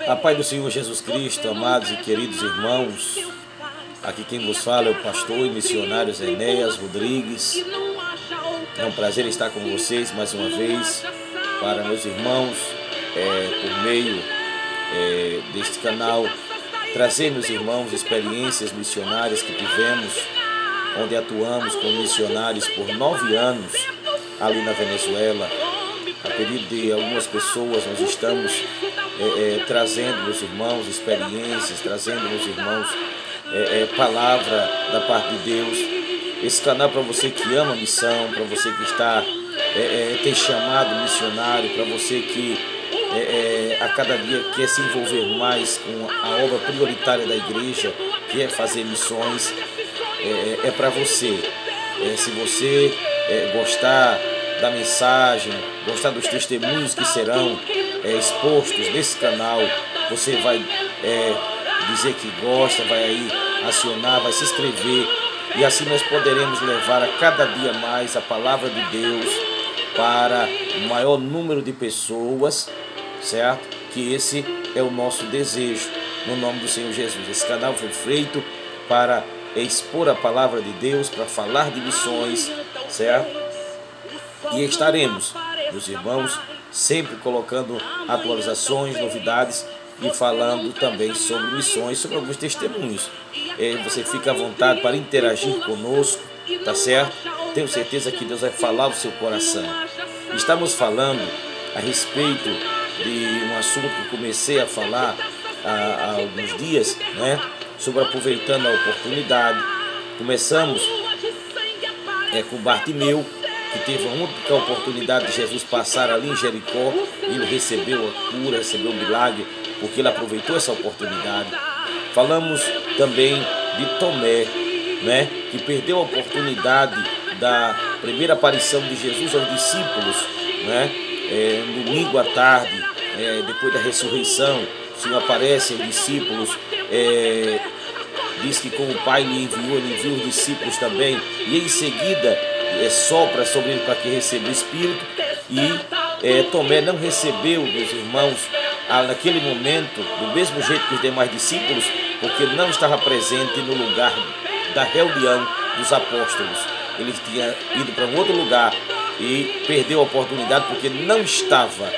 A paz do Senhor Jesus Cristo, amados e queridos irmãos, aqui quem vos fala é o pastor e missionário Enéas Rodrigues. É um prazer estar com vocês mais uma vez, para meus irmãos, por meio deste canal, trazer, meus irmãos, experiências missionárias que tivemos, onde atuamos como missionários por 9 anos ali na Venezuela. A pedido de algumas pessoas, nós estamos trazendo, meus irmãos, experiências, trazendo, meus irmãos, palavra da parte de Deus. Esse canal para você que ama a missão, para você que está tem chamado missionário, para você que a cada dia quer se envolver mais com a obra prioritária da igreja, que é fazer missões, é para você. Se você gostar da mensagem, gostar dos testemunhos que serão expostos nesse canal, você vai dizer que gosta, vai aí acionar, vai se inscrever, e assim nós poderemos levar a cada dia mais a palavra de Deus para o maior número de pessoas, certo? Que esse é o nosso desejo, no nome do Senhor Jesus. Esse canal foi feito para expor a palavra de Deus, para falar de missões, certo? E estaremos, meus irmãos, sempre colocando atualizações, novidades e falando também sobre missões, sobre alguns testemunhos. Você fica à vontade para interagir conosco, tá certo? Tenho certeza que Deus vai falar ao seu coração. Estamos falando a respeito de um assunto que comecei a falar há alguns dias, né? Sobre aproveitando a oportunidade. Começamos com Bartimeu, que teve a única oportunidade de Jesus passar ali em Jericó. Ele recebeu a cura, recebeu o milagre, porque ele aproveitou essa oportunidade. Falamos também de Tomé, né, que perdeu a oportunidade da primeira aparição de Jesus aos discípulos, né, no domingo à tarde, depois da ressurreição. O Senhor aparece aos discípulos, diz que como o Pai lhe enviou, ele enviou os discípulos também, e em seguida sopra sobre ele para que receba o Espírito. E Tomé não recebeu, meus irmãos, naquele momento, do mesmo jeito que os demais discípulos, porque não estava presente no lugar da reunião dos apóstolos. Ele tinha ido para um outro lugar e perdeu a oportunidade porque não estava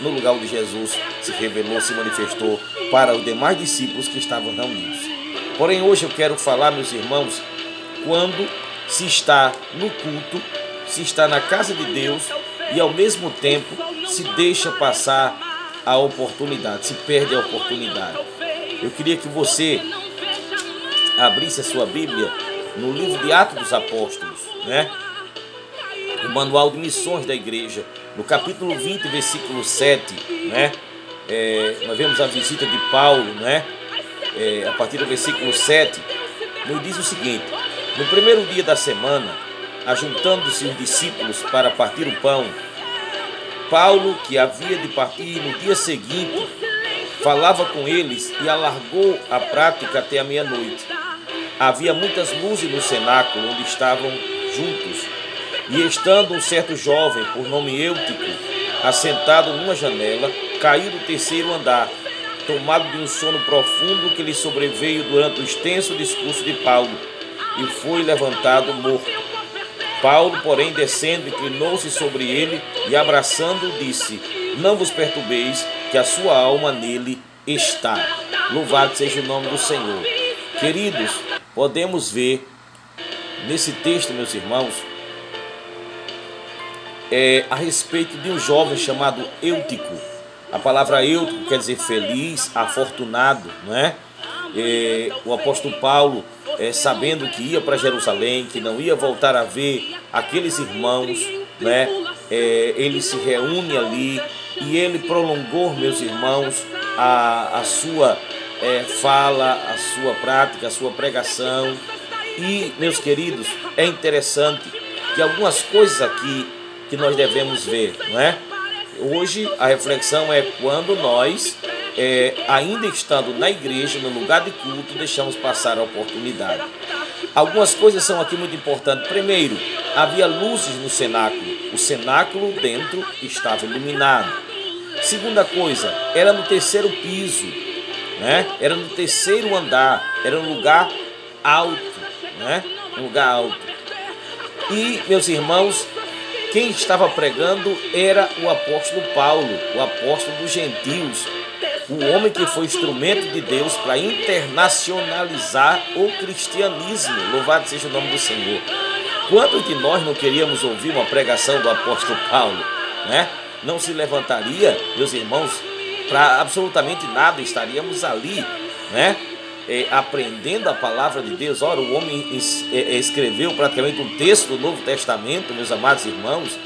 no lugar onde Jesus se revelou, se manifestou para os demais discípulos que estavam reunidos. Porém, hoje eu quero falar, meus irmãos, quando se está no culto, se está na casa de Deus e ao mesmo tempo se deixa passar a oportunidade, se perde a oportunidade. Eu queria que você abrisse a sua Bíblia no livro de Atos dos Apóstolos, né? O manual de missões da igreja, no capítulo 20, versículo 7, né? Nós vemos a visita de Paulo, né? A partir do versículo 7, nos diz o seguinte: no primeiro dia da semana, ajuntando-se os discípulos para partir o pão, Paulo, que havia de partir no dia seguinte, falava com eles e alargou a prática até a meia-noite. Havia muitas luzes no cenáculo onde estavam juntos, e estando um certo jovem, por nome Eutico, assentado numa janela, caiu do terceiro andar, tomado de um sono profundo que lhe sobreveio durante o extenso discurso de Paulo, e foi levantado morto. Paulo, porém, descendo, inclinou-se sobre ele e, abraçando-o, disse: não vos perturbeis, que a sua alma nele está. Louvado seja o nome do Senhor. Queridos, podemos ver nesse texto, meus irmãos, a respeito de um jovem chamado Eutico. A palavra Eutico quer dizer feliz, afortunado, não é? O apóstolo Paulo, sabendo que ia para Jerusalém, que não ia voltar a ver aqueles irmãos, né? Ele se reúne ali e ele prolongou, meus irmãos, a sua fala, a sua prática, a sua pregação. E, meus queridos, é interessante que algumas coisas aqui que nós devemos ver, não é? Hoje a reflexão é quando nós, ainda estando na igreja, no lugar de culto, deixamos passar a oportunidade. Algumas coisas são aqui muito importantes. Primeiro, havia luzes no cenáculo. O cenáculo dentro estava iluminado. Segunda coisa, era no terceiro piso, né? Era no terceiro andar, era um lugar alto, né? Um lugar alto. E, meus irmãos, quem estava pregando era o apóstolo Paulo, o apóstolo dos gentios, o homem que foi instrumento de Deus para internacionalizar o cristianismo. Louvado seja o nome do Senhor. Quantos de nós não queríamos ouvir uma pregação do apóstolo Paulo, né? Não se levantaria, meus irmãos, para absolutamente nada, estaríamos ali, né? Aprendendo a palavra de Deus. Ora, o homem escreveu praticamente um texto do Novo Testamento, meus amados irmãos.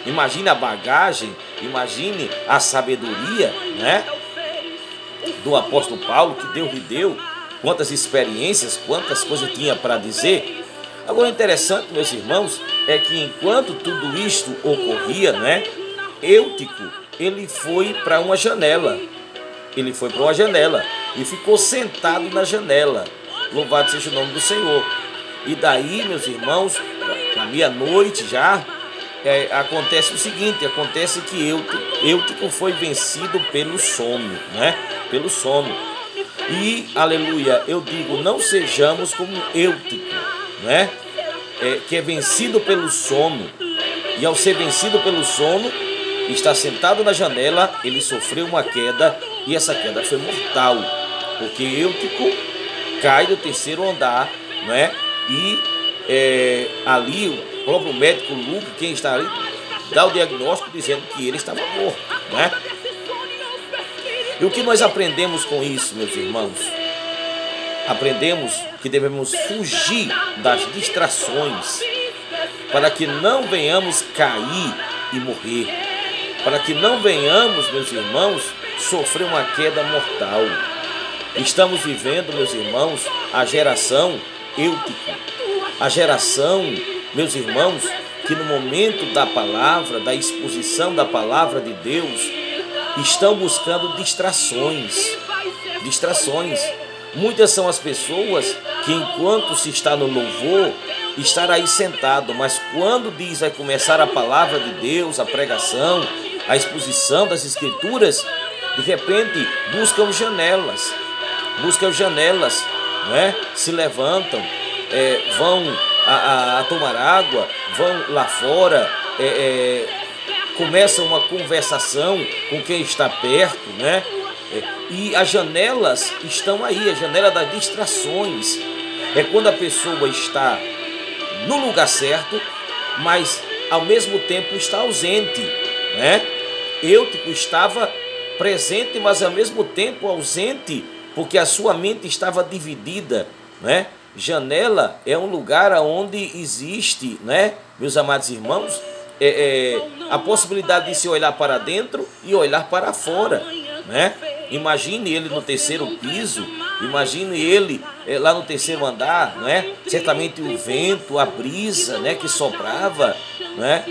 Imagine a bagagem, imagine a sabedoria, né, do apóstolo Paulo, que Deus lhe deu, quantas experiências, quantas coisas tinha para dizer. Agora, o interessante, meus irmãos, é que enquanto tudo isto ocorria, né, Eutico, ele foi para uma janela. Ele foi para uma janela e ficou sentado na janela. Louvado seja o nome do Senhor. E daí, meus irmãos, na meia-noite já, acontece o seguinte, acontece que Eutico foi vencido pelo sono, né? Pelo sono. E, aleluia, eu digo, não sejamos como Eutico, né? Que é vencido pelo sono. E ao ser vencido pelo sono, está sentado na janela, ele sofreu uma queda, e essa queda foi mortal, porque Eutico cai do terceiro andar, né? E ali o próprio médico Lucas, quem está ali, dá o diagnóstico dizendo que ele estava morto, né? E o que nós aprendemos com isso, meus irmãos? Aprendemos que devemos fugir das distrações, para que não venhamos cair e morrer, para que não venhamos, meus irmãos, sofrer uma queda mortal. Estamos vivendo, meus irmãos, a geração Eutico, a geração, meus irmãos, que no momento da palavra, da exposição da palavra de Deus, estão buscando distrações. Muitas são as pessoas que, enquanto se está no louvor, estará aí sentado, mas quando diz vai começar a palavra de Deus, a pregação, a exposição das Escrituras, de repente buscam janelas, né? Se levantam, vão a tomar água, vão lá fora, começam uma conversação com quem está perto, né? E as janelas estão aí, a janela das distrações. É quando a pessoa está no lugar certo, mas ao mesmo tempo está ausente, né? Eutico estava presente, mas ao mesmo tempo ausente, porque a sua mente estava dividida, né? Janela é um lugar onde existe, né, meus amados irmãos, a possibilidade de se olhar para dentro e olhar para fora, né? Imagine ele no terceiro piso, imagine ele lá no terceiro andar, né? Certamente o vento, a brisa, né, que soprava, né?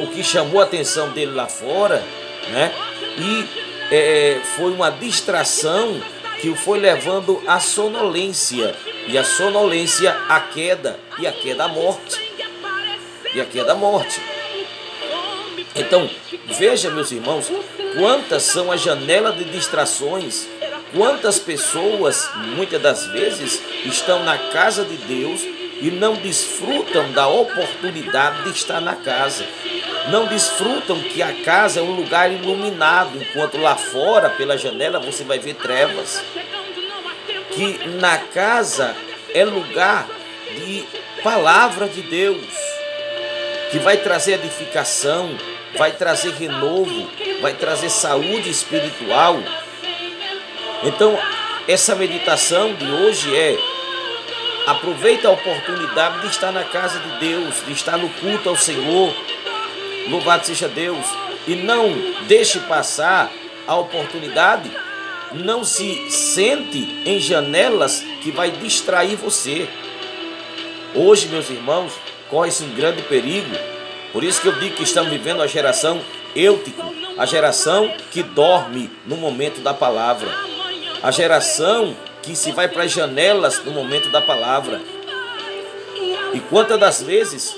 O que chamou a atenção dele lá fora, né? E foi uma distração que o foi levando à sonolência, e a sonolência à queda, e a queda à morte, Então, veja, meus irmãos, quantas são as janelas de distrações, quantas pessoas, muitas das vezes, estão na casa de Deus e não desfrutam da oportunidade de estar na casa. Não desfrutam que a casa é um lugar iluminado, enquanto lá fora, pela janela, você vai ver trevas. Que na casa é lugar de palavra de Deus, que vai trazer edificação, vai trazer renovo, vai trazer saúde espiritual. Então, essa meditação de hoje aproveita a oportunidade de estar na casa de Deus, de estar no culto ao Senhor. Louvado seja Deus. E não deixe passar a oportunidade. Não se sente em janelas que vai distrair você. Hoje, meus irmãos, corre-se um grande perigo. Por isso que eu digo que estamos vivendo a geração Eutico, a geração que dorme no momento da palavra, a geração que se vai para as janelas no momento da palavra. E quantas das vezes,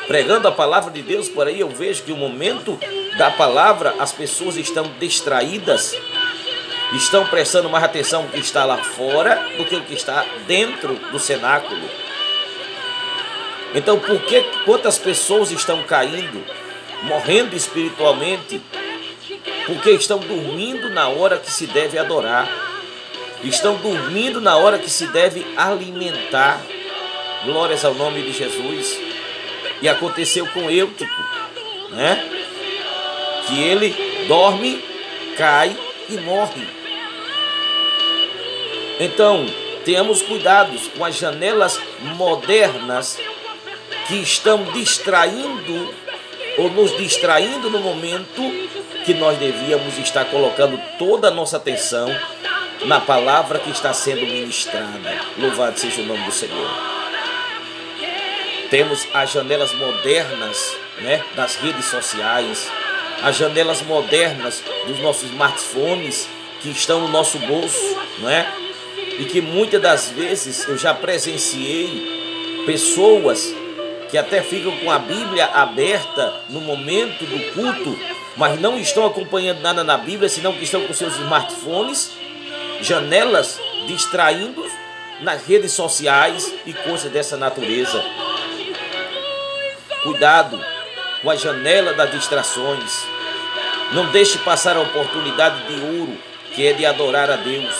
pregando a palavra de Deus por aí, eu vejo que o momento da palavra, as pessoas estão distraídas, estão prestando mais atenção no que está lá fora do que o que está dentro do cenáculo. Então, por que quantas pessoas estão caindo, morrendo espiritualmente? Porque estão dormindo na hora que se deve adorar, estão dormindo na hora que se deve alimentar. Glórias ao nome de Jesus. E aconteceu com Eutico, né? Que ele dorme, cai e morre. Então, tenhamos cuidados com as janelas modernas que estão distraindo ou nos distraindo no momento que nós devíamos estar colocando toda a nossa atenção na palavra que está sendo ministrada. Louvado seja o nome do Senhor. Temos as janelas modernas, né, das redes sociais, as janelas modernas dos nossos smartphones que estão no nosso bolso, não é? E que muitas das vezes eu já presenciei pessoas que até ficam com a Bíblia aberta no momento do culto, mas não estão acompanhando nada na Bíblia, senão que estão com seus smartphones, janelas distraindo nas redes sociais e coisas dessa natureza. Cuidado com a janela das distrações. Não deixe passar a oportunidade de ouro, que é de adorar a Deus,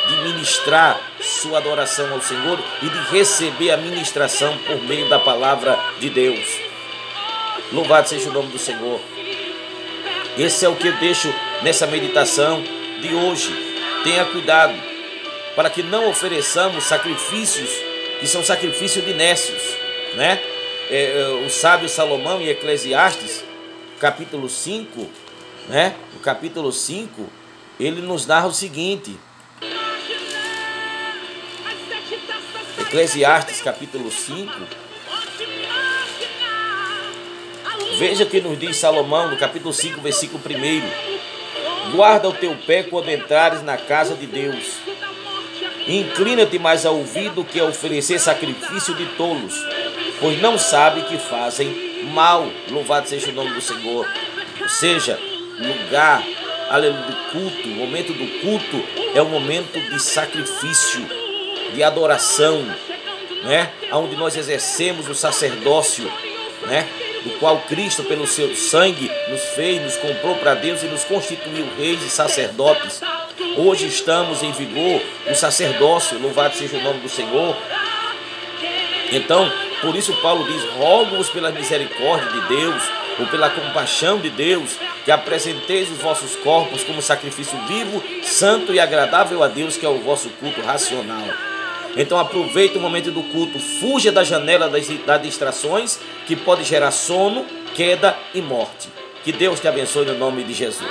de ministrar sua adoração ao Senhor e de receber a ministração por meio da palavra de Deus. Louvado seja o nome do Senhor. Esse é o que eu deixo nessa meditação de hoje. Tenha cuidado para que não ofereçamos sacrifícios que são sacrifícios de nécios, né? O sábio Salomão em Eclesiastes, capítulo 5, né? O capítulo 5, ele nos narra o seguinte. Eclesiastes, capítulo 5. Veja o que nos diz Salomão no capítulo 5, versículo 1. Guarda o teu pé quando entrares na casa de Deus. Inclina-te mais a ouvir do que a oferecer sacrifício de tolos, pois não sabe que fazem mal. Louvado seja o nome do Senhor. Ou seja, lugar, aleluia, do culto, o momento do culto é um momento de sacrifício, de adoração, né? Onde nós exercemos o sacerdócio, né? Do qual Cristo, pelo seu sangue, nos fez, nos comprou para Deus e nos constituiu reis e sacerdotes. Hoje estamos em vigor o sacerdócio, louvado seja o nome do Senhor. Então, por isso Paulo diz, rogo-vos pela misericórdia de Deus, ou pela compaixão de Deus, que apresenteis os vossos corpos como sacrifício vivo, santo e agradável a Deus, que é o vosso culto racional. Então aproveite o momento do culto, fuja da janela das distrações, que pode gerar sono, queda e morte. Que Deus te abençoe no nome de Jesus.